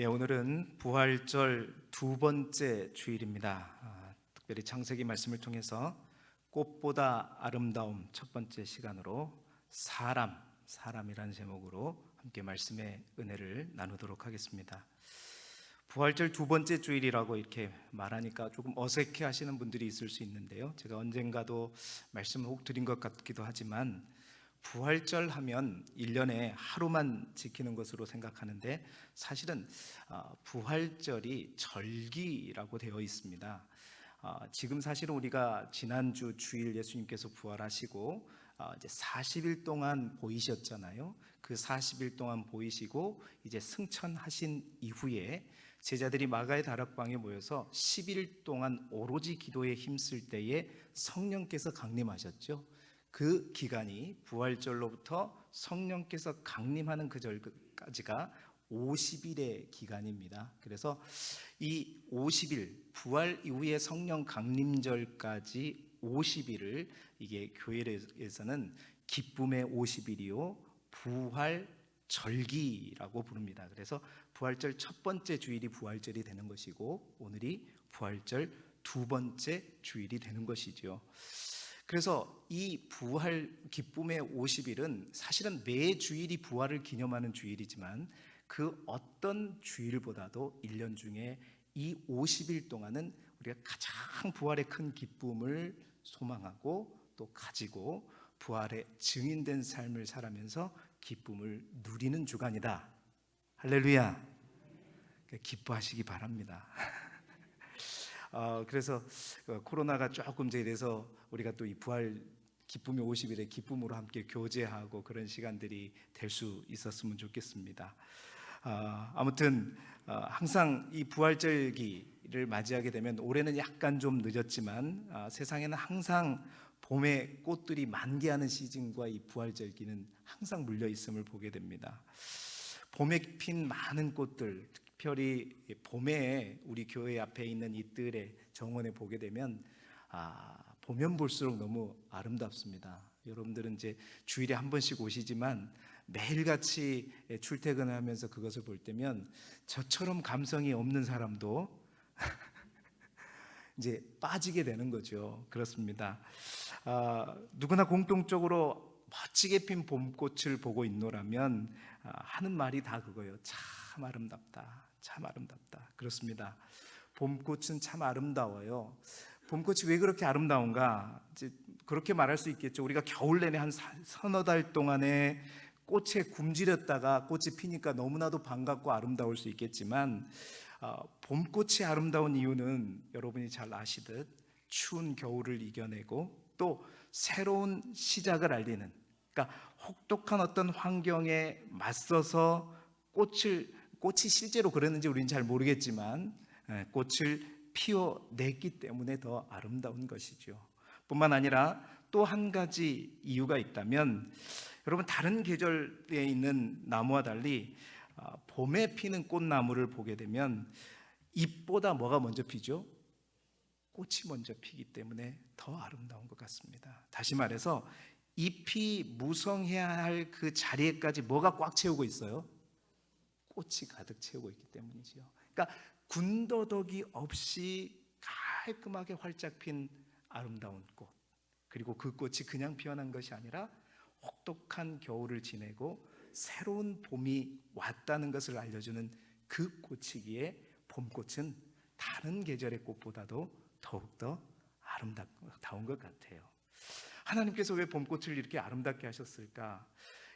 오늘은 부활절 두 번째 주일입니다. 특별히 창세기 말씀을 통해서 꽃보다 아름다움 첫 번째 시간으로 사람이라는 제목으로 함께 말씀의 은혜를 나누도록 하겠습니다. 부활절 두 번째 주일이라고 이렇게 말하니까 조금 어색해 하시는 분들이 있을 수 있는데요, 제가 언젠가도 말씀을 혹 드린 것 같기도 하지만 부활절 하면 1년에 하루만 지키는 것으로 생각하는데 사실은 부활절이 절기라고 되어 있습니다. 지금 사실은 우리가 지난주 주일 예수님께서 부활하시고 이제 40일 동안 보이셨잖아요. 그 40일 동안 보이시고 이제 승천하신 이후에 제자들이 마가의 다락방에 모여서 10일 동안 오로지 기도에 힘쓸 때에 성령께서 강림하셨죠. 그 기간이 부활절로부터 성령께서 강림하는 그 절까지가 50일의 기간입니다. 그래서 이 50일, 부활 이후에 성령 강림절까지 50일을 이게 교회에서는 기쁨의 50일이요 부활절기라고 부릅니다. 그래서 부활절 첫 번째 주일이 부활절이 되는 것이고 오늘이 부활절 두 번째 주일이 되는 것이죠. 그래서 이 부활 기쁨의 50일은 사실은 매 주일이 부활을 기념하는 주일이지만 그 어떤 주일보다도 1년 중에 이 50일 동안은 우리가 가장 부활의 큰 기쁨을 소망하고 또 가지고 부활의 증인된 삶을 살아면서 기쁨을 누리는 주간이다. 할렐루야. 기뻐하시기 바랍니다. 그래서 코로나가 조금 이제 이래서 우리가 또 이 부활 기쁨의 50일에 기쁨으로 함께 교제하고 그런 시간들이 될 수 있었으면 좋겠습니다. 아무튼 항상 이 부활절기를 맞이하게 되면 올해는 약간 좀 늦었지만 세상에는 항상 봄에 꽃들이 만개하는 시즌과 이 부활절기는 항상 물려 있음을 보게 됩니다. 봄에 핀 많은 꽃들, 특별히 봄에 우리 교회 앞에 있는 이 뜰에 정원에 보게 되면 보면 볼수록 너무 아름답습니다. 여러분들은 이제 주일에 한 번씩 오시지만 매일같이 출퇴근을 하면서 그것을 볼 때면 저처럼 감성이 없는 사람도 이제 빠지게 되는 거죠. 그렇습니다. 누구나 공통적으로 멋지게 핀 봄꽃을 보고 있노라면 하는 말이 다 그거예요. 참 아름답다. 참 아름답다. 그렇습니다. 봄꽃은 참 아름다워요. 봄꽃이 왜 그렇게 아름다운가? 이제 그렇게 말할 수 있겠죠. 우리가 겨울 내내 한 서너 달 동안에 꽃에 굶주렸다가 꽃이 피니까 너무나도 반갑고 아름다울 수 있겠지만 봄꽃이 아름다운 이유는 여러분이 잘 아시듯 추운 겨울을 이겨내고 또 새로운 시작을 알리는, 그러니까 혹독한 어떤 환경에 맞서서 꽃이 실제로 그랬는지 우리는 잘 모르겠지만 꽃을 피워냈기 때문에 더 아름다운 것이죠. 뿐만 아니라 또 한 가지 이유가 있다면, 여러분 다른 계절에 있는 나무와 달리 봄에 피는 꽃나무를 보게 되면 잎보다 뭐가 먼저 피죠? 꽃이 먼저 피기 때문에 더 아름다운 것 같습니다. 다시 말해서 잎이 무성해야 할 그 자리에까지 뭐가 꽉 채우고 있어요? 꽃이 가득 채우고 있기 때문이죠. 그러니까 군더더기 없이 깔끔하게 활짝 핀 아름다운 꽃, 그리고 그 꽃이 그냥 피어난 것이 아니라 혹독한 겨울을 지내고 새로운 봄이 왔다는 것을 알려주는 그 꽃이기에 봄꽃은 다른 계절의 꽃보다도 더욱더 아름다운 것 같아요. 하나님께서 왜 봄꽃을 이렇게 아름답게 하셨을까?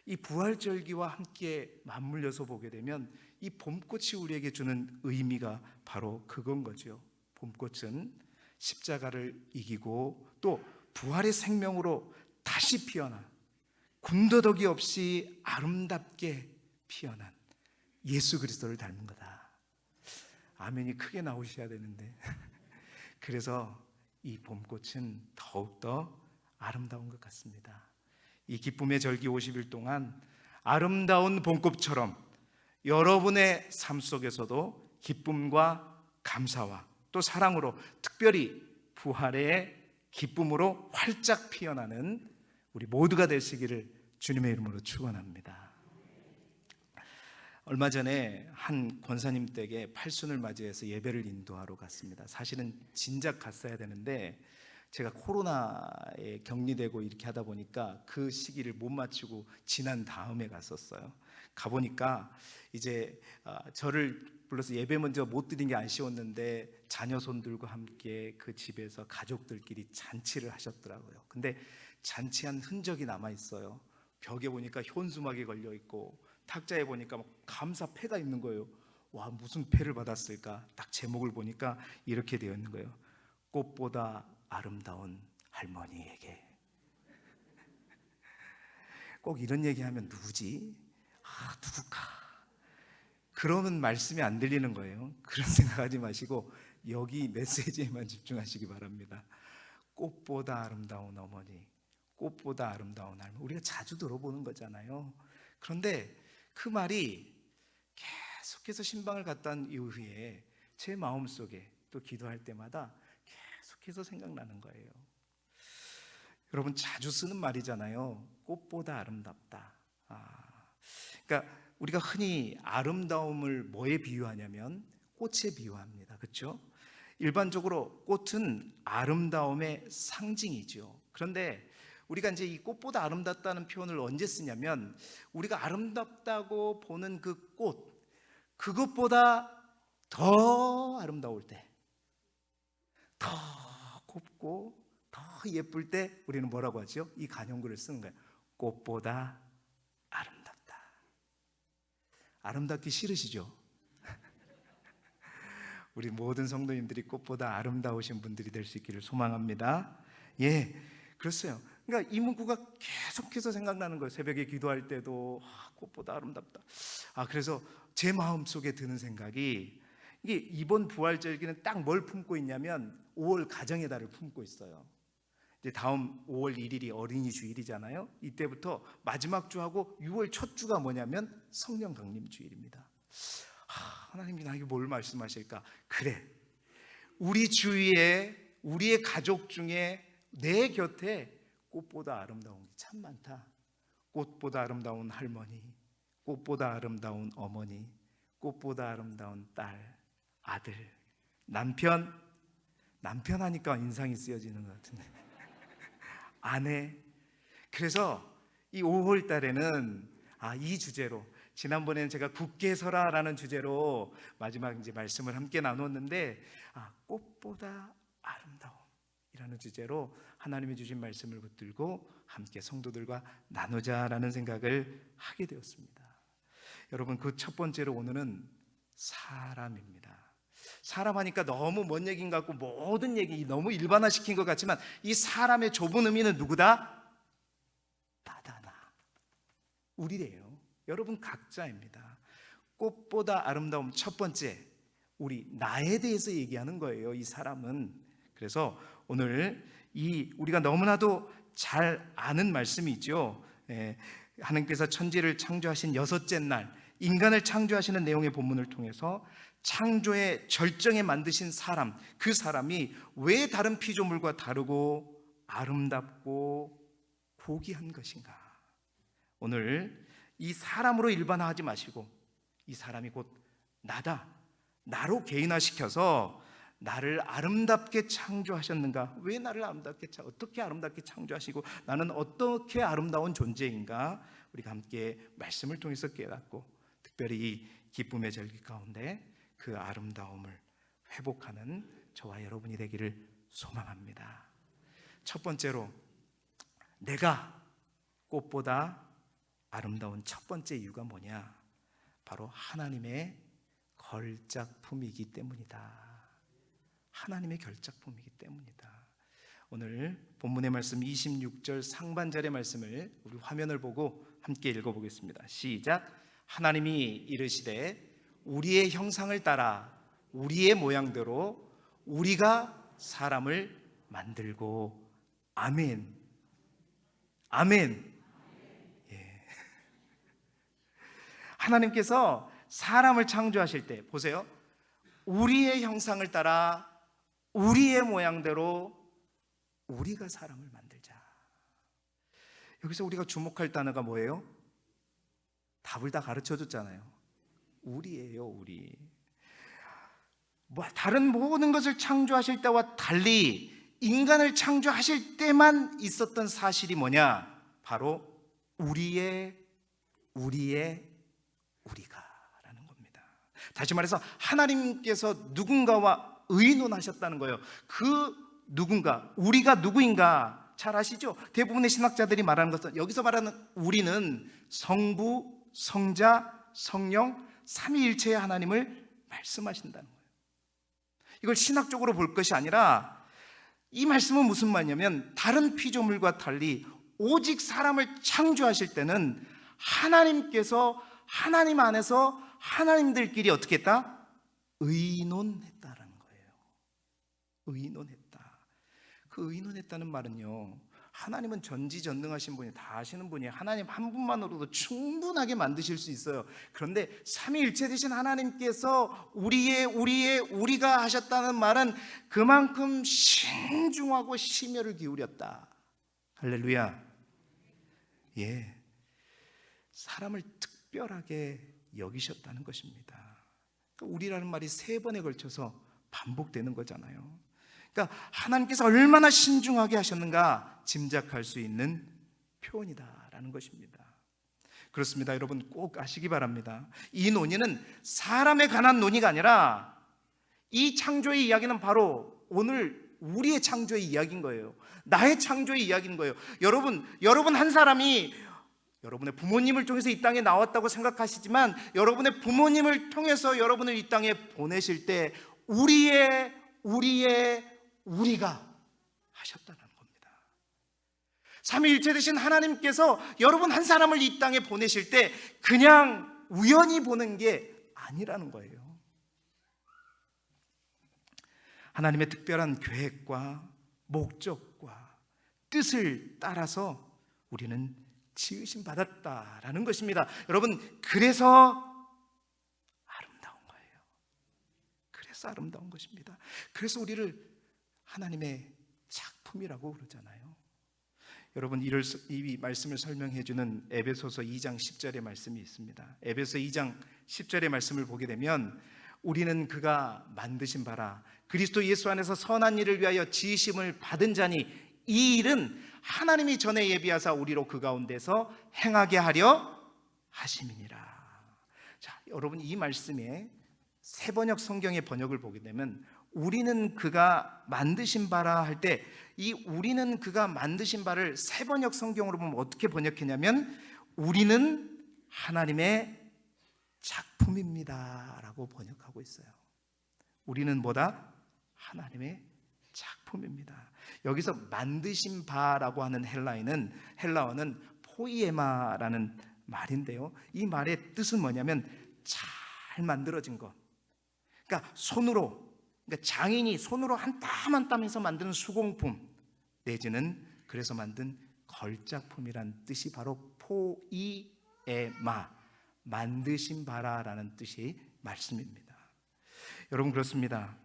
이 부활절기와 함께 맞물려서 보게 되면 이 봄꽃이 우리에게 주는 의미가 바로 그건 거죠. 봄꽃은 십자가를 이기고 또 부활의 생명으로 다시 피어난, 군더더기 없이 아름답게 피어난 예수 그리스도를 닮은 거다. 아멘이 크게 나오셔야 되는데 그래서 이 봄꽃은 더욱더 아름다운 것 같습니다. 이 기쁨의 절기 50일 동안 아름다운 봄꽃처럼 여러분의 삶 속에서도 기쁨과 감사와 또 사랑으로, 특별히 부활의 기쁨으로 활짝 피어나는 우리 모두가 되시기를 주님의 이름으로 축원합니다. 얼마 전에 한 권사님 댁에 팔순을 맞이해서 예배를 인도하러 갔습니다. 사실은 진작 갔어야 되는데 제가 코로나에 격리되고 이렇게 하다 보니까 그 시기를 못 맞추고 지난 다음에 갔었어요. 가보니까 이제 저를 불러서 예배 먼저 못 드린 게 아쉬웠는데 자녀 손들과 함께 그 집에서 가족들끼리 잔치를 하셨더라고요. 근데 잔치한 흔적이 남아 있어요. 벽에 보니까 현수막이 걸려 있고 탁자에 보니까 막 감사패가 있는 거예요. 와, 무슨 패를 받았을까? 딱 제목을 보니까 이렇게 되어 있는 거예요. 꽃보다 아름다운 할머니에게. 꼭 이런 얘기하면 누구지? 누굴까? 그러면 말씀이 안 들리는 거예요. 그런 생각하지 마시고 여기 메시지에만 집중하시기 바랍니다. 꽃보다 아름다운 어머니, 꽃보다 아름다운 할머니. 우리가 자주 들어보는 거잖아요. 그런데 그 말이 계속해서 신방을 갔다 온 이후에 제 마음속에 또 기도할 때마다 계속해서 생각나는 거예요. 여러분, 자주 쓰는 말이잖아요. 꽃보다 아름답다. 그러니까 우리가 흔히 아름다움을 뭐에 비유하냐면 꽃에 비유합니다. 그렇죠? 일반적으로 꽃은 아름다움의 상징이죠. 그런데 우리가 이제 이 꽃보다 아름답다는 표현을 언제 쓰냐면 우리가 아름답다고 보는 그 꽃, 그것보다 더 아름다울 때, 더 곱고 더 예쁠 때 우리는 뭐라고 하죠? 이 관용구를 쓰는 거예요. 꽃보다 아름답다. 아름답기 싫으시죠? 우리 모든 성도님들이 꽃보다 아름다우신 분들이 될 수 있기를 소망합니다. 예, 그렇어요. 그러니까 이 문구가 계속해서 생각나는 거예요. 새벽에 기도할 때도 꽃보다 아름답다. 그래서 제 마음속에 드는 생각이 이게 이번 부활절기는 딱 뭘 품고 있냐면 5월 가정의 달을 품고 있어요. 이제 다음 5월 1일이 어린이 주일이잖아요. 이때부터 마지막 주하고 6월 첫 주가 뭐냐면 성령 강림 주일입니다. 하나님이 나에게 뭘 말씀하실까? 그래, 우리 주위에 우리의 가족 중에 내 곁에 꽃보다 아름다운 게 참 많다. 꽃보다 아름다운 할머니, 꽃보다 아름다운 어머니, 꽃보다 아름다운 딸, 아들, 남편 하니까 인상이 쓰여지는 것 같은데 아내. 그래서 이 5월 달에는 이 주제로, 지난번에는 제가 굳게 서라라는 주제로 마지막 이제 말씀을 함께 나눴는데 꽃보다 아름다움이라는 주제로 하나님이 주신 말씀을 붙들고 함께 성도들과 나누자라는 생각을 하게 되었습니다. 여러분, 그 첫 번째로 오늘은 사람입니다. 사람 하니까 너무 먼 얘기인 것 같고 모든 얘기 너무 일반화시킨 것 같지만 이 사람의 좁은 의미는 누구다? 나다, 나. 우리래요. 여러분 각자입니다. 꽃보다 아름다움 첫 번째, 우리 나에 대해서 얘기하는 거예요. 이 사람은. 그래서 오늘 우리가 너무나도 잘 아는 말씀이죠. 하나님께서 천지를 창조하신 여섯째 날 인간을 창조하시는 내용의 본문을 통해서 창조의 절정에 만드신 사람, 그 사람이 왜 다른 피조물과 다르고 아름답고 고귀한 것인가? 오늘 이 사람으로 일반화하지 마시고 이 사람이 곧 나다, 나로 개인화시켜서 나를 아름답게 창조하셨는가? 왜 나를 어떻게 아름답게 창조하시고 나는 어떻게 아름다운 존재인가? 우리가 함께 말씀을 통해서 깨닫고 특별히 이 기쁨의 절기 가운데 그 아름다움을 회복하는 저와 여러분이 되기를 소망합니다. 첫 번째로, 내가 꽃보다 아름다운 첫 번째 이유가 뭐냐? 바로 하나님의 걸작품이기 때문이다. 하나님의 걸작품이기 때문이다. 오늘 본문의 말씀 26절 상반절의 말씀을 우리 화면을 보고 함께 읽어보겠습니다. 시작. 하나님이 이르시되 우리의 형상을 따라 우리의 모양대로 우리가 사람을 만들고. 아멘. 아멘. 예. 하나님께서 사람을 창조하실 때 보세요. 우리의 형상을 따라 우리의 모양대로 우리가 사람을 만들자. 여기서 우리가 주목할 단어가 뭐예요? 답을 다 가르쳐 줬잖아요. 우리예요, 우리. 다른 모든 것을 창조하실 때와 달리 인간을 창조하실 때만 있었던 사실이 뭐냐? 바로 우리가라는 겁니다. 다시 말해서 하나님께서 누군가와 의논하셨다는 거예요. 그 누군가, 우리가 누구인가 잘 아시죠? 대부분의 신학자들이 말하는 것은, 여기서 말하는 우리는 성부, 성자, 성령, 삼위일체의 하나님을 말씀하신다는 거예요. 이걸 신학적으로 볼 것이 아니라, 이 말씀은 무슨 말이냐면, 다른 피조물과 달리 오직 사람을 창조하실 때는 하나님께서 하나님 안에서 하나님들끼리 어떻게 했다? 의논했다라는 거예요. 의논했다. 그 의논했다는 말은요, 하나님은 전지전능하신 분이, 다 아시는 분이, 하나님 한 분만으로도 충분하게 만드실 수 있어요. 그런데 삼위일체 되신 하나님께서 우리가 하셨다는 말은 그만큼 신중하고 심혈을 기울였다. 할렐루야. 예, 사람을 특별하게 여기셨다는 것입니다. 그러니까 우리라는 말이 3번에 걸쳐서 반복되는 거잖아요. 그러니까 하나님께서 얼마나 신중하게 하셨는가 짐작할 수 있는 표현이다라는 것입니다. 그렇습니다. 여러분 꼭 아시기 바랍니다. 이 논의는 사람에 관한 논의가 아니라, 이 창조의 이야기는 바로 오늘 우리의 창조의 이야기인 거예요. 나의 창조의 이야기인 거예요. 여러분 한 사람이 여러분의 부모님을 통해서 이 땅에 나왔다고 생각하시지만, 여러분의 부모님을 통해서 여러분을 이 땅에 보내실 때 우리가 하셨다는 겁니다. 삼위일체 되신 하나님께서 여러분 한 사람을 이 땅에 보내실 때 그냥 우연히 보낸 게 아니라는 거예요. 하나님의 특별한 계획과 목적과 뜻을 따라서 우리는 지으심 받았다라는 것입니다. 여러분, 그래서 아름다운 거예요. 그래서 아름다운 것입니다. 그래서 우리를 하나님의 작품이라고 그러잖아요. 여러분, 이 말씀을 설명해 주는 에베소서 2장 10절의 말씀이 있습니다. 에베소 2장 10절의 말씀을 보게 되면, 우리는 그가 만드신 바라 그리스도 예수 안에서 선한 일을 위하여 지으심을 받은 자니, 이 일은 하나님이 전에 예비하사 우리로 그 가운데서 행하게 하려 하심이니라. 자, 여러분, 이 말씀에 새번역 성경의 번역을 보게 되면, 우리는 그가 만드신 바라 할 때, 이 우리는 그가 만드신 바를 새번역 성경으로 보면 어떻게 번역했냐면, 우리는 하나님의 작품입니다 라고 번역하고 있어요. 우리는 뭐다? 하나님의 작품입니다. 여기서 만드신 바라고 하는 헬라어는 포이에마라는 말인데요, 이 말의 뜻은 뭐냐면 잘 만들어진 것. 그러니까 장인이 손으로 한 땀 한 땀 해서 만드는 수공품, 내지는 그래서 만든 걸작품이란 뜻이 바로 포이에마, 만드신 바라라는 뜻이 말씀입니다. 여러분, 그렇습니다.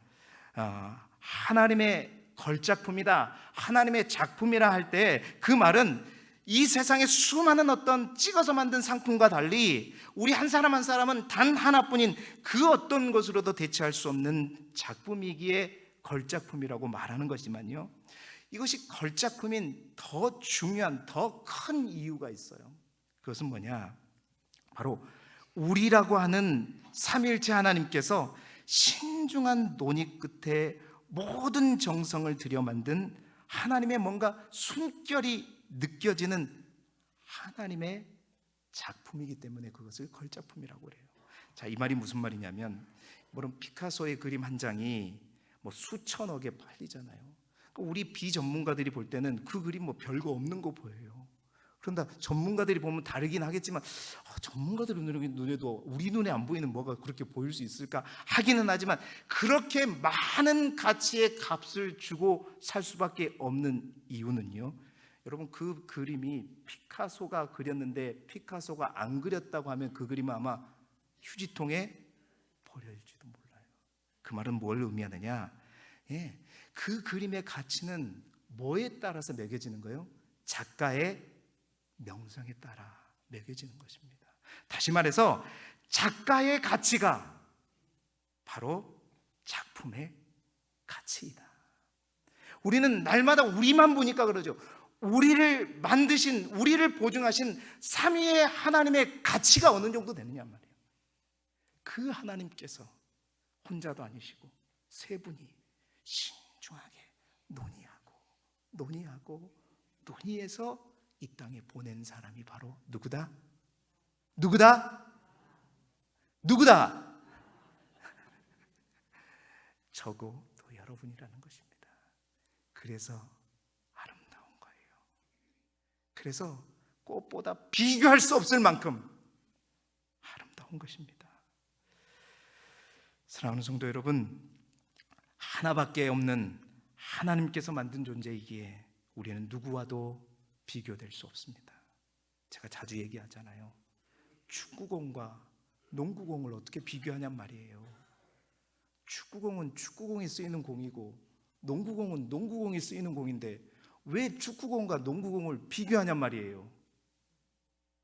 하나님의 걸작품이다, 하나님의 작품이라 할 때 그 말은 이 세상의 수많은 어떤 찍어서 만든 상품과 달리 우리 한 사람 한 사람은 단 하나뿐인 그 어떤 것으로도 대체할 수 없는 작품이기에 걸작품이라고 말하는 것이지만요, 이것이 걸작품인 더 중요한, 더 큰 이유가 있어요. 그것은 뭐냐? 바로 우리라고 하는 삼위일체 하나님께서 신중한 논의 끝에 모든 정성을 들여 만든 하나님의 뭔가 숨결이 느껴지는 하나님의 작품이기 때문에 그것을 걸작품이라고 그래요. 자, 이 말이 무슨 말이냐면, 물론 피카소의 그림 한 장이 수천억에 팔리잖아요. 우리 비전문가들이 볼 때는 그 그림 별거 없는 거 보여요. 그런데 전문가들이 보면 다르긴 하겠지만, 전문가들 눈에도 우리 눈에 안 보이는 뭐가 그렇게 보일 수 있을까 하기는 하지만, 그렇게 많은 가치의 값을 주고 살 수밖에 없는 이유는요, 여러분, 그 그림이 피카소가 그렸는데 피카소가 안 그렸다고 하면 그 그림은 아마 휴지통에 버려질지도 몰라요. 그 말은 뭘 의미하느냐? 그 그림의 가치는 뭐에 따라서 매겨지는 거예요? 작가의 명성에 따라 매겨지는 것입니다. 다시 말해서 작가의 가치가 바로 작품의 가치이다. 우리는 날마다 우리만 보니까 그러죠. 우리를 만드신, 우리를 보증하신 삼위의 하나님의 가치가 어느 정도 되느냐 말이에요. 그 하나님께서 혼자도 아니시고 세 분이 신중하게 논의해서 이 땅에 보낸 사람이 바로 누구다? 저고 또 여러분이라는 것입니다. 그래서 아름다운 거예요. 그래서 꽃보다 비교할 수 없을 만큼 아름다운 것입니다. 사랑하는 성도 여러분, 하나밖에 없는 하나님께서 만든 존재이기에 우리는 누구와도 비교될 수 없습니다. 제가 자주 얘기하잖아요. 축구공과 농구공을 어떻게 비교하냔 말이에요. 축구공은 축구공이 쓰이는 공이고 농구공은 농구공이 쓰이는 공인데 왜 축구공과 농구공을 비교하냔 말이에요.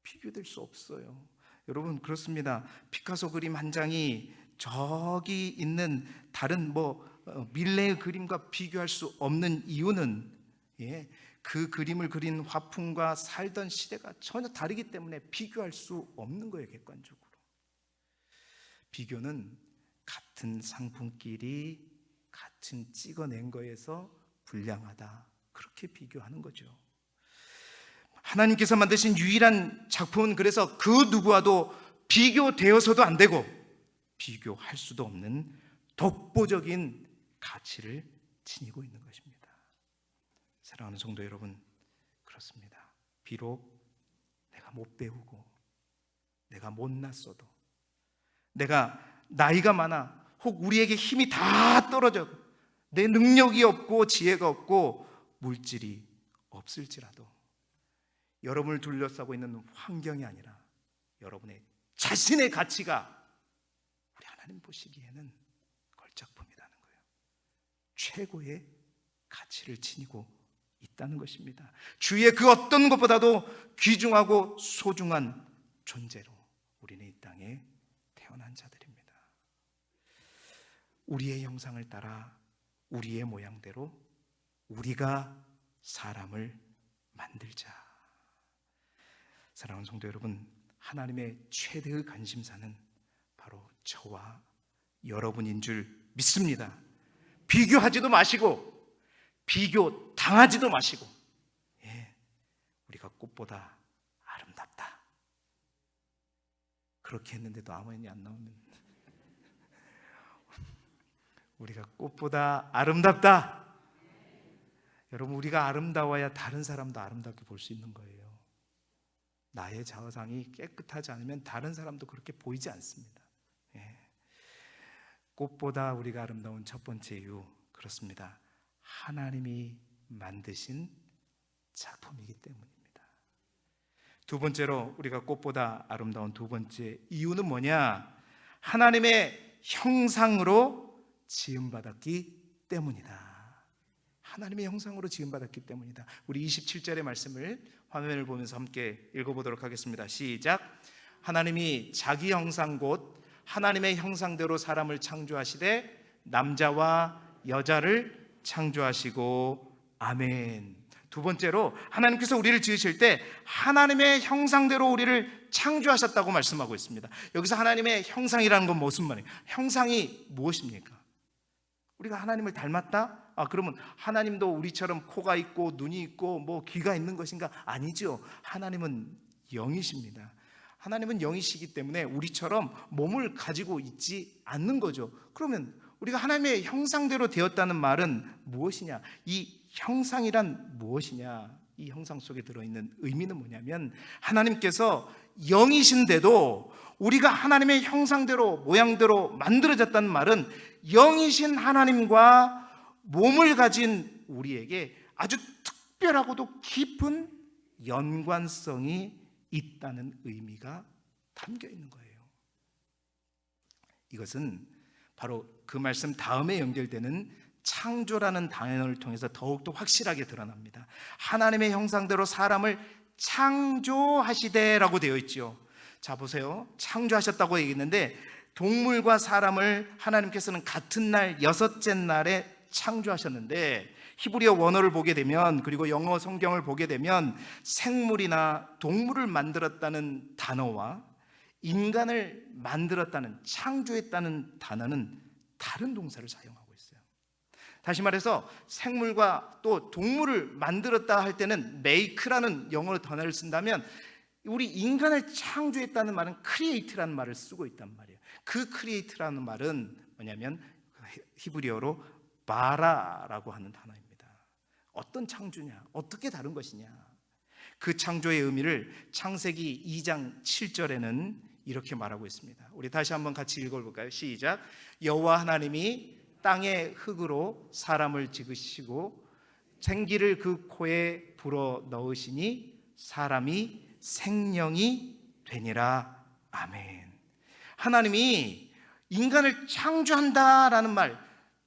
비교될 수 없어요. 여러분, 그렇습니다. 피카소 그림 한 장이 저기 있는 다른 밀레의 그림과 비교할 수 없는 이유는 그 그림을 그린 화풍과 살던 시대가 전혀 다르기 때문에 비교할 수 없는 거예요. 객관적으로. 비교는 같은 상품끼리 같은 찍어낸 거에서 불량하다, 그렇게 비교하는 거죠. 하나님께서 만드신 유일한 작품은 그래서 그 누구와도 비교되어서도 안 되고 비교할 수도 없는 독보적인 가치를 지니고 있는 것입니다. 사랑하는 성도 여러분, 그렇습니다. 비록 내가 못 배우고 내가 못났어도, 내가 나이가 많아, 혹 우리에게 힘이 다 떨어져 내 능력이 없고 지혜가 없고 물질이 없을지라도 여러분을 둘러싸고 있는 환경이 아니라 여러분의 자신의 가치가 우리 하나님 보시기에는 걸작품이라는 거예요. 최고의 가치를 지니고 있다는 것입니다. 주위의 그 어떤 것보다도 귀중하고 소중한 존재로 우리는 이 땅에 태어난 자들입니다. 우리의 형상을 따라 우리의 모양대로 우리가 사람을 만들자. 사랑하는 성도 여러분, 하나님의 최대의 관심사는 바로 저와 여러분인 줄 믿습니다. 비교하지도 마시고 비교 당하지도 마시고, 우리가 꽃보다 아름답다, 그렇게 했는데도 아멘이 안 나오면 우리가 꽃보다 아름답다. 여러분, 우리가 아름다워야 다른 사람도 아름답게 볼 수 있는 거예요. 나의 자화상이 깨끗하지 않으면 다른 사람도 그렇게 보이지 않습니다. 꽃보다 우리가 아름다운 첫 번째 이유, 그렇습니다. 하나님이 만드신 작품이기 때문입니다. 두 번째로 우리가 꽃보다 아름다운 두 번째 이유는 뭐냐? 하나님의 형상으로 지음받았기 때문이다. 하나님의 형상으로 지음받았기 때문이다. 우리 27절의 말씀을 화면을 보면서 함께 읽어보도록 하겠습니다. 시작. 하나님이 자기 형상 곧 하나님의 형상대로 사람을 창조하시되 남자와 여자를 창조하시고, 아멘. 두 번째로 하나님께서 우리를 지으실 때 하나님의 형상대로 우리를 창조하셨다고 말씀하고 있습니다. 여기서 하나님의 형상이라는 건 무슨 말이에요? 형상이 무엇입니까? 우리가 하나님을 닮았다? 그러면 하나님도 우리처럼 코가 있고 눈이 있고 귀가 있는 것인가? 아니죠. 하나님은 영이십니다. 하나님은 영이시기 때문에 우리처럼 몸을 가지고 있지 않는 거죠. 그러면 우리가 하나님의 형상대로 되었다는 말은 무엇이냐? 이 형상이란 무엇이냐? 이 형상 속에 들어있는 의미는 뭐냐면, 하나님께서 영이신데도 우리가 하나님의 형상대로 모양대로 만들어졌다는 말은 영이신 하나님과 몸을 가진 우리에게 아주 특별하고도 깊은 연관성이 있다는 의미가 담겨 있는 거예요. 이것은 바로 그 말씀 다음에 연결되는 창조라는 단어를 통해서 더욱더 확실하게 드러납니다. 하나님의 형상대로 사람을 창조하시되라고 되어 있죠. 자 보세요. 창조하셨다고 얘기했는데 동물과 사람을 하나님께서는 같은 날 여섯째 날에 창조하셨는데 히브리어 원어를 보게 되면, 그리고 영어 성경을 보게 되면 생물이나 동물을 만들었다는 단어와 인간을 만들었다는, 창조했다는 단어는 다른 동사를 사용하고 있어요. 다시 말해서 생물과 또 동물을 만들었다 할 때는 make라는 영어 단어를 쓴다면, 우리 인간을 창조했다는 말은 create라는 말을 쓰고 있단 말이에요. 그 create라는 말은 뭐냐면 히브리어로 바라라고 하는 단어입니다. 어떤 창조냐? 어떻게 다른 것이냐? 그 창조의 의미를 창세기 2장 7절에는 이렇게 말하고 있습니다. 우리 다시 한번 같이 읽어볼까요? 시작. 여호와 하나님이 땅의 흙으로 사람을 지으시고 생기를 그 코에 불어 넣으시니 사람이 생명이 되니라. 아멘. 하나님이 인간을 창조한다라는 말,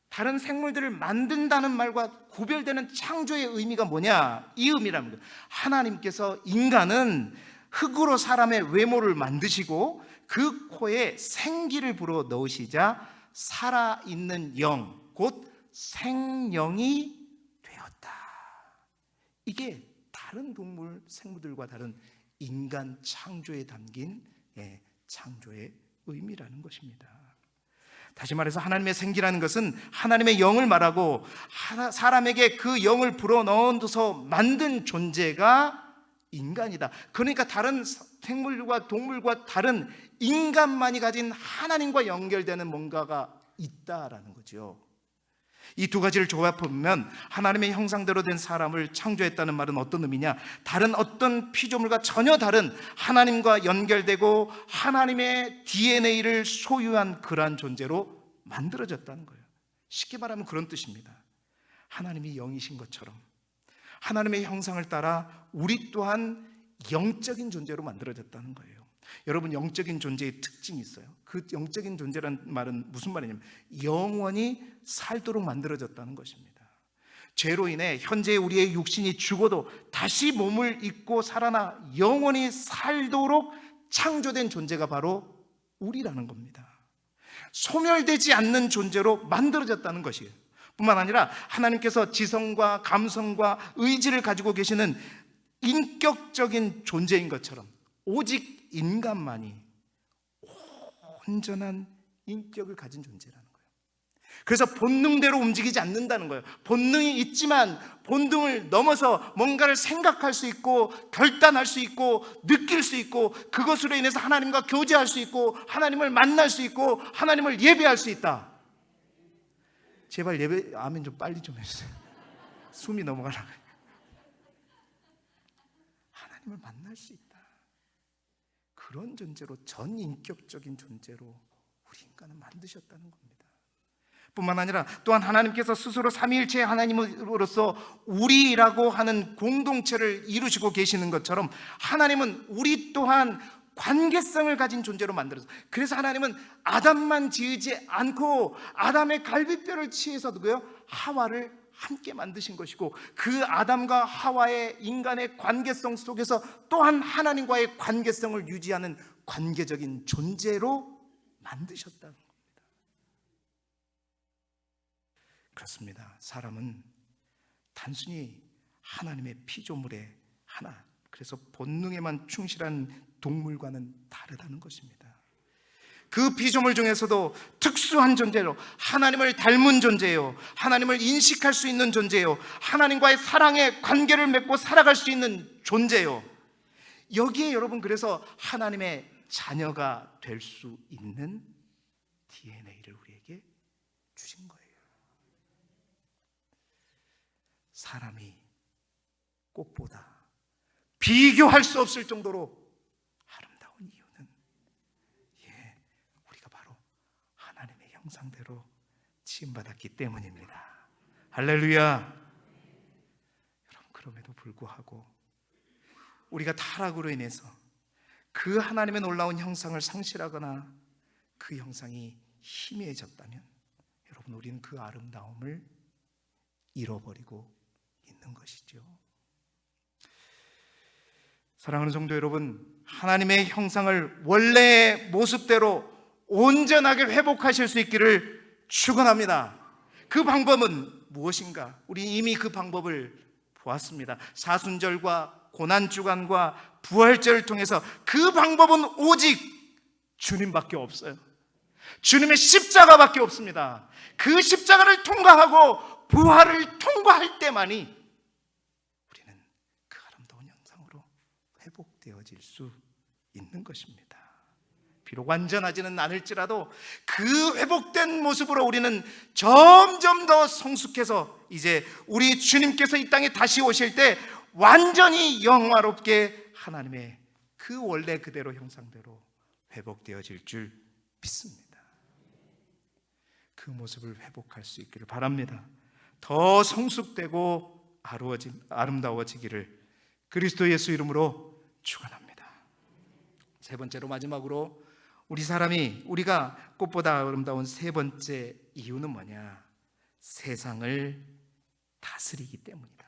다른 생물들을 만든다는 말과 구별되는 창조의 의미가 뭐냐? 이 의미라는 거예요. 하나님께서 인간은 흙으로 사람의 외모를 만드시고 그 코에 생기를 불어 넣으시자 살아있는 영, 곧 생명이 되었다. 이게 다른 동물, 생물들과 다른 인간 창조에 담긴 창조의 의미라는 것입니다. 다시 말해서 하나님의 생기라는 것은 하나님의 영을 말하고 사람에게 그 영을 불어넣어서 만든 존재가 인간이다. 그러니까 다른 생물과 동물과 다른 인간만이 가진 하나님과 연결되는 뭔가가 있다라는 거죠. 이 두 가지를 조합해보면 하나님의 형상대로 된 사람을 창조했다는 말은 어떤 의미냐? 다른 어떤 피조물과 전혀 다른 하나님과 연결되고 하나님의 DNA를 소유한 그러한 존재로 만들어졌다는 거예요. 쉽게 말하면 그런 뜻입니다. 하나님이 영이신 것처럼 하나님의 형상을 따라 우리 또한 영적인 존재로 만들어졌다는 거예요. 여러분, 영적인 존재의 특징이 있어요. 그 영적인 존재란 말은 무슨 말이냐면 영원히 살도록 만들어졌다는 것입니다. 죄로 인해 현재 우리의 육신이 죽어도 다시 몸을 입고 살아나 영원히 살도록 창조된 존재가 바로 우리라는 겁니다. 소멸되지 않는 존재로 만들어졌다는 것이에요. 뿐만 아니라 하나님께서 지성과 감성과 의지를 가지고 계시는 인격적인 존재인 것처럼 오직 인간만이 온전한 인격을 가진 존재라는 거예요. 그래서 본능대로 움직이지 않는다는 거예요. 본능이 있지만 본능을 넘어서 뭔가를 생각할 수 있고 결단할 수 있고 느낄 수 있고 그것으로 인해서 하나님과 교제할 수 있고 하나님을 만날 수 있고 하나님을 예배할 수 있다. 제발 예배 아멘 좀 빨리 좀 해주세요. 숨이 넘어가라. 하나님을 만날 수 있다. 그런 존재로, 전인격적인 존재로 우리 인간을 만드셨다는 겁니다. 뿐만 아니라 또한 하나님께서 스스로 삼위일체의 하나님으로서 우리라고 하는 공동체를 이루시고 계시는 것처럼 하나님은 우리 또한 관계성을 가진 존재로 만들었어요. 그래서 하나님은 아담만 지으지 않고 아담의 갈비뼈를 취해서 누구요? 하와를 함께 만드신 것이고, 그 아담과 하와의 인간의 관계성 속에서 또한 하나님과의 관계성을 유지하는 관계적인 존재로 만드셨다는 겁니다. 그렇습니다. 사람은 단순히 하나님의 피조물의 하나, 그래서 본능에만 충실한 동물과는 다르다는 것입니다. 그 피조물 중에서도 특수한 존재로 하나님을 닮은 존재예요. 하나님을 인식할 수 있는 존재예요. 하나님과의 사랑의 관계를 맺고 살아갈 수 있는 존재예요. 여기에 여러분, 그래서 하나님의 자녀가 될 수 있는 DNA를 우리에게 주신 거예요. 사람이 꽃보다 비교할 수 없을 정도로 아름다운 이유는 우리가 바로 하나님의 형상대로 지음받았기 때문입니다. 할렐루야. 여러분, 그럼에도 불구하고 우리가 타락으로 인해서 그 하나님의 놀라운 형상을 상실하거나 그 형상이 희미해졌다면 여러분, 우리는 그 아름다움을 잃어버리고 있는 것이죠. 사랑하는 성도 여러분, 하나님의 형상을 원래의 모습대로 온전하게 회복하실 수 있기를 축원합니다. 그 방법은 무엇인가? 우리 이미 그 방법을 보았습니다. 사순절과 고난주간과 부활절을 통해서 그 방법은 오직 주님밖에 없어요. 주님의 십자가밖에 없습니다. 그 십자가를 통과하고 부활을 통과할 때만이 우리는 그 아름다운 형상으로 회복되어질 수 있는 것입니다. 비록 완전하지는 않을지라도 그 회복된 모습으로 우리는 점점 더 성숙해서 이제 우리 주님께서 이 땅에 다시 오실 때 완전히 영화롭게 하나님의 그 원래 그대로 형상대로 회복되어질 줄 믿습니다. 그 모습을 회복할 수 있기를 바랍니다. 더 성숙되고 아름다워지기를 그리스도 예수 이름으로 축원합니다. 세 번째로 마지막으로 우리가 꽃보다 아름다운 세 번째 이유는 뭐냐? 세상을 다스리기 때문이다.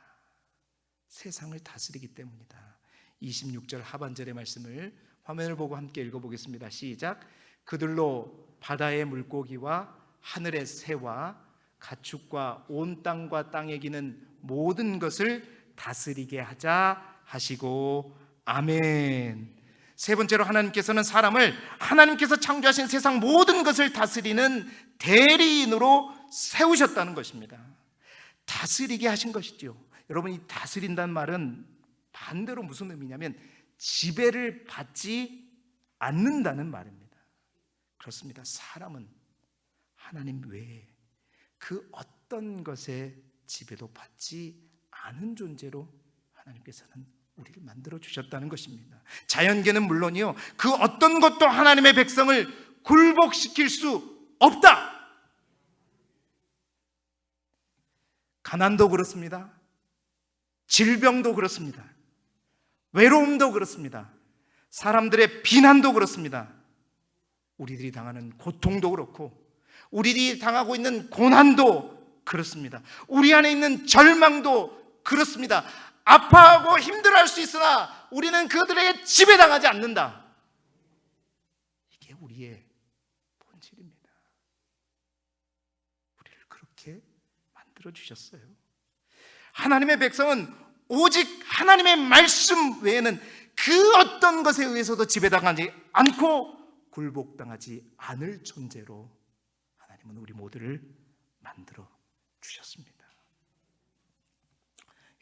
세상을 다스리기 때문이다. 26절 하반절의 말씀을 화면을 보고 함께 읽어보겠습니다. 시작. 그들로 바다의 물고기와 하늘의 새와 가축과 온 땅과 땅에 기는 모든 것을 다스리게 하자 하시고 아멘. 세 번째로 하나님께서는 사람을 하나님께서 창조하신 세상 모든 것을 다스리는 대리인으로 세우셨다는 것입니다. 다스리게 하신 것이죠. 여러분, 이 다스린다는 말은 반대로 무슨 의미냐면 지배를 받지 않는다는 말입니다. 그렇습니다. 사람은 하나님 외에 그 어떤 것에 지배도 받지 않은 존재로 하나님께서는 우리를 만들어 주셨다는 것입니다. 자연계는 물론이요, 그 어떤 것도 하나님의 백성을 굴복시킬 수 없다. 가난도 그렇습니다. 질병도 그렇습니다. 외로움도 그렇습니다. 사람들의 비난도 그렇습니다. 우리들이 당하는 고통도 그렇고 우리들이 당하고 있는 고난도 그렇습니다. 우리 안에 있는 절망도 그렇습니다. 아파하고 힘들어할 수 있으나 우리는 그들에게 지배당하지 않는다. 이게 우리의 본질입니다. 우리를 그렇게 만들어 주셨어요. 하나님의 백성은 오직 하나님의 말씀 외에는 그 어떤 것에 의해서도 지배당하지 않고 굴복당하지 않을 존재로 하나님은 우리 모두를 만들어 주셨습니다.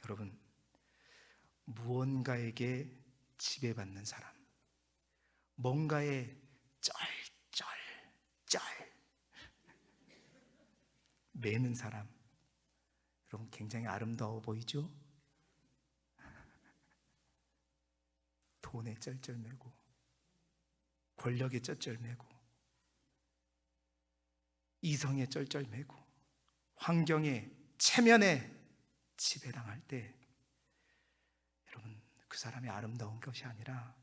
여러분, 무언가에게 지배받는 사람, 뭔가에 쩔 매는 사람, 여러분 굉장히 아름다워 보이죠? 돈에 쩔쩔매고 권력에 쩔쩔매고 이성에 쩔쩔매고 환경에 체면에 지배당할 때 여러분, 그 사람이 아름다운 것이 아니라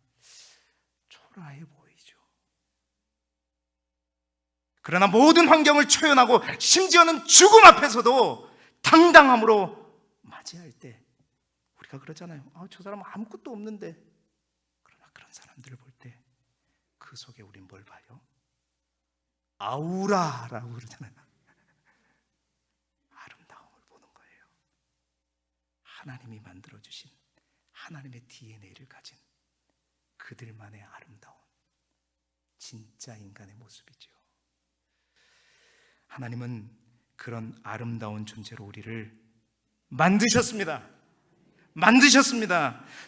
초라해 보이죠. 그러나 모든 환경을 초연하고 심지어는 죽음 앞에서도 당당함으로 맞이할 때 우리가 그러잖아요. 저 사람은 아무것도 없는데. 그러나 그런 사람들을 볼 때 그 속에 우린 뭘 봐요? 아우라라고 그러잖아요. 아름다움을 보는 거예요. 하나님이 만들어주신 하나님의 DNA를 가진 그들만의 아름다운 진짜 인간의 모습이죠. 하나님은 그런 아름다운 존재로 우리를 만드셨습니다.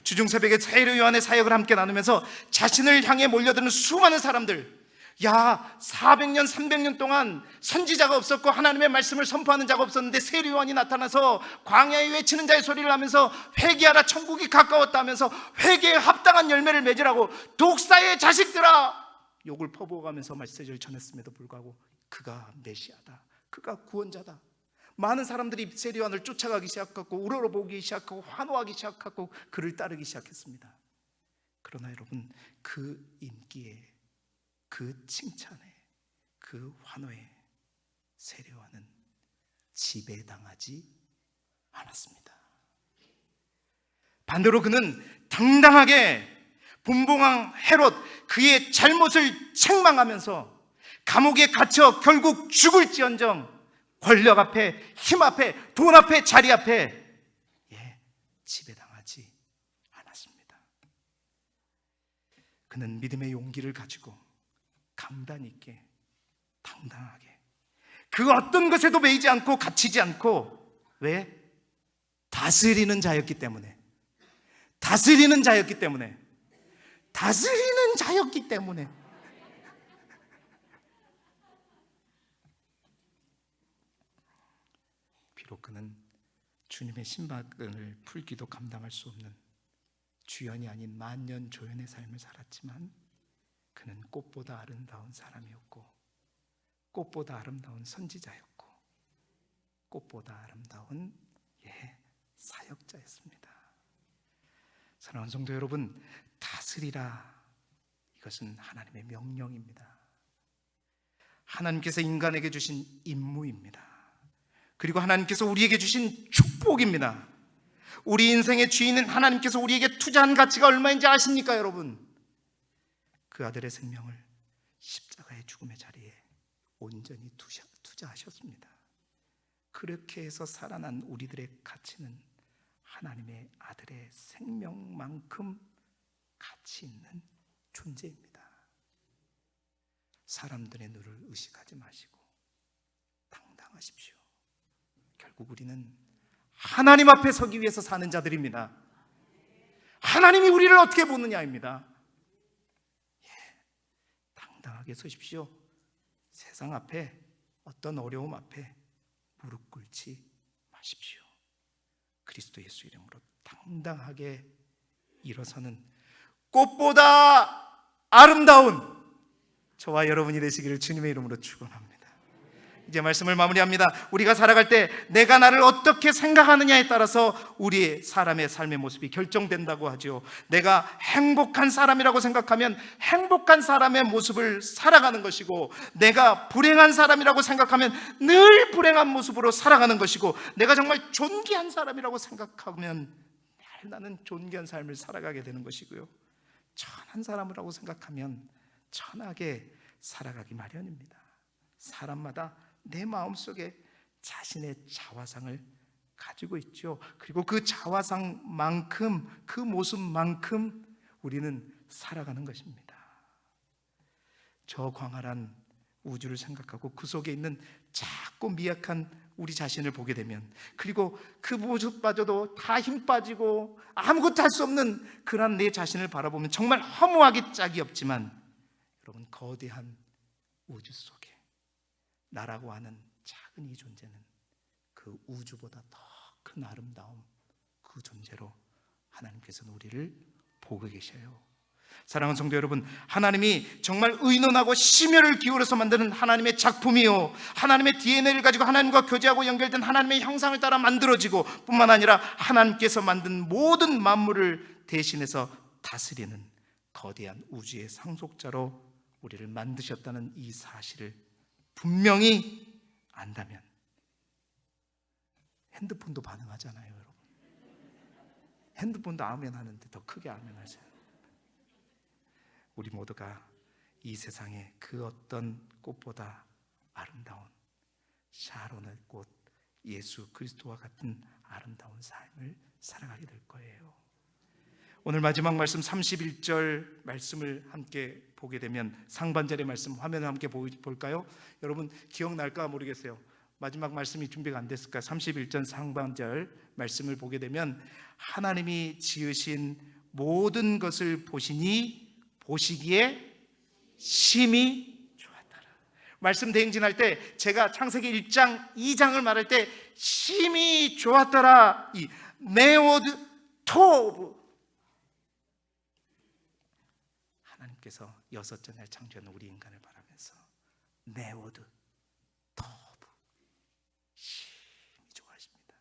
주중새벽에 세례 요한의 사역을 함께 나누면서 자신을 향해 몰려드는 수많은 사람들, 400년 300년 동안 선지자가 없었고 하나님의 말씀을 선포하는 자가 없었는데 세례 요한이 나타나서 광야에 외치는 자의 소리를 하면서 회개하라, 천국이 가까웠다 하면서 회개에 합당한 열매를 맺으라고 독사의 자식들아 욕을 퍼부어가면서 메시지를 전했음에도 불구하고 그가 메시아다, 그가 구원자다. 많은 사람들이 세례 요한을 쫓아가기 시작하고 우러러보기 시작하고 환호하기 시작하고 그를 따르기 시작했습니다. 그러나 여러분, 그 인기에, 그 칭찬에, 그 환호에 세례 요한은 지배당하지 않았습니다. 반대로 그는 당당하게 분봉왕 헤롯 그의 잘못을 책망하면서 감옥에 갇혀 결국 죽을지언정 권력 앞에, 힘 앞에, 돈 앞에, 자리 앞에 지배당하지 않았습니다. 그는 믿음의 용기를 가지고 강단 있게, 당당하게 그 어떤 것에도 매이지 않고 갇히지 않고, 왜? 다스리는 자였기 때문에, 다스리는 자였기 때문에, 다스리는 자였기 때문에. 비록 그는 주님의 신박을 풀기도 감당할 수 없는 주연이 아닌 만년 조연의 삶을 살았지만 그는 꽃보다 아름다운 사람이었고, 꽃보다 아름다운 선지자였고, 꽃보다 아름다운 사역자였습니다. 사랑하는 성도 여러분, 다스리라, 이것은 하나님의 명령입니다. 하나님께서 인간에게 주신 임무입니다. 그리고 하나님께서 우리에게 주신 축복입니다. 우리 인생의 주인은 하나님께서 우리에게 투자한 가치가 얼마인지 아십니까, 여러분? 그 아들의 생명을 십자가의 죽음의 자리에 온전히 투자하셨습니다. 그렇게 해서 살아난 우리들의 가치는 하나님의 아들의 생명만큼 가치 있는 존재입니다. 사람들의 눈을 의식하지 마시고 당당하십시오. 결국 우리는 하나님 앞에 서기 위해서 사는 자들입니다. 하나님이 우리를 어떻게 보느냐입니다. 당당하게 서십시오. 세상 앞에, 어떤 어려움 앞에 무릎 꿇지 마십시오. 그리스도 예수 이름으로 당당하게 일어서는 꽃보다 아름다운 저와 여러분이 되시기를 주님의 이름으로 축원합니다. 이제 말씀을 마무리합니다. 우리가 살아갈 때 내가 나를 어떻게 생각하느냐에 따라서 우리의 사람의 삶의 모습이 결정된다고 하죠. 내가 행복한 사람이라고 생각하면 행복한 사람의 모습을 살아가는 것이고, 내가 불행한 사람이라고 생각하면 늘 불행한 모습으로 살아가는 것이고, 내가 정말 존귀한 사람이라고 생각하면 늘 나는 존귀한 삶을 살아가게 되는 것이고요, 천한 사람이라고 생각하면 천하게 살아가기 마련입니다. 사람마다 내 마음속에 자신의 자화상을 가지고 있죠. 그리고 그 자화상만큼, 그 모습만큼 우리는 살아가는 것입니다. 저 광활한 우주를 생각하고 그 속에 있는 작고 미약한 우리 자신을 보게 되면, 그리고 그 모습마저도 다 힘 빠지고 아무것도 할 수 없는 그런 내 자신을 바라보면 정말 허무하기 짝이 없지만, 여러분, 거대한 우주 속에 나라고 하는 작은 이 존재는 그 우주보다 더 큰 아름다움, 그 존재로 하나님께서는 우리를 보고 계셔요. 사랑하는 성도 여러분, 하나님이 정말 의논하고 심혈을 기울여서 만드는 하나님의 작품이요, 하나님의 DNA를 가지고 하나님과 교제하고 연결된 하나님의 형상을 따라 만들어지고, 뿐만 아니라 하나님께서 만든 모든 만물을 대신해서 다스리는 거대한 우주의 상속자로 우리를 만드셨다는 이 사실을 분명히 안다면, 핸드폰도 반응하잖아요, 여러분. 핸드폰도 아멘 하는데 더 크게 아멘 하세요. 우리 모두가 이 세상의 그 어떤 꽃보다 아름다운 샤론의 꽃, 예수 그리스도와 같은 아름다운 삶을 살아가게 될 거예요. 오늘 마지막 말씀 31절 말씀을 함께 보게 되면, 상반절의 말씀 화면을 함께 볼까요? 여러분 기억날까 모르겠어요. 마지막 말씀이 준비가 안 됐을까? 31절 상반절 말씀을 보게 되면, 하나님이 지으신 모든 것을 보시기에 심히 좋았더라. 말씀 대행진할 때 제가 창세기 1장 2장을 말할 때 심히 좋았더라, 이 메오드 토브, 하나님께서 여섯째 날 창조한 우리 인간을 바라면서 메오드 토브, 심히 좋아하십니다.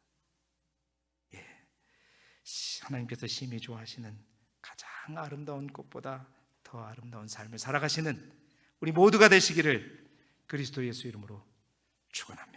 하나님께서 심히 좋아하시는 가장 아름다운 꽃보다 더 아름다운 삶을 살아가시는 우리 모두가 되시기를 그리스도 예수 이름으로 축원합니다.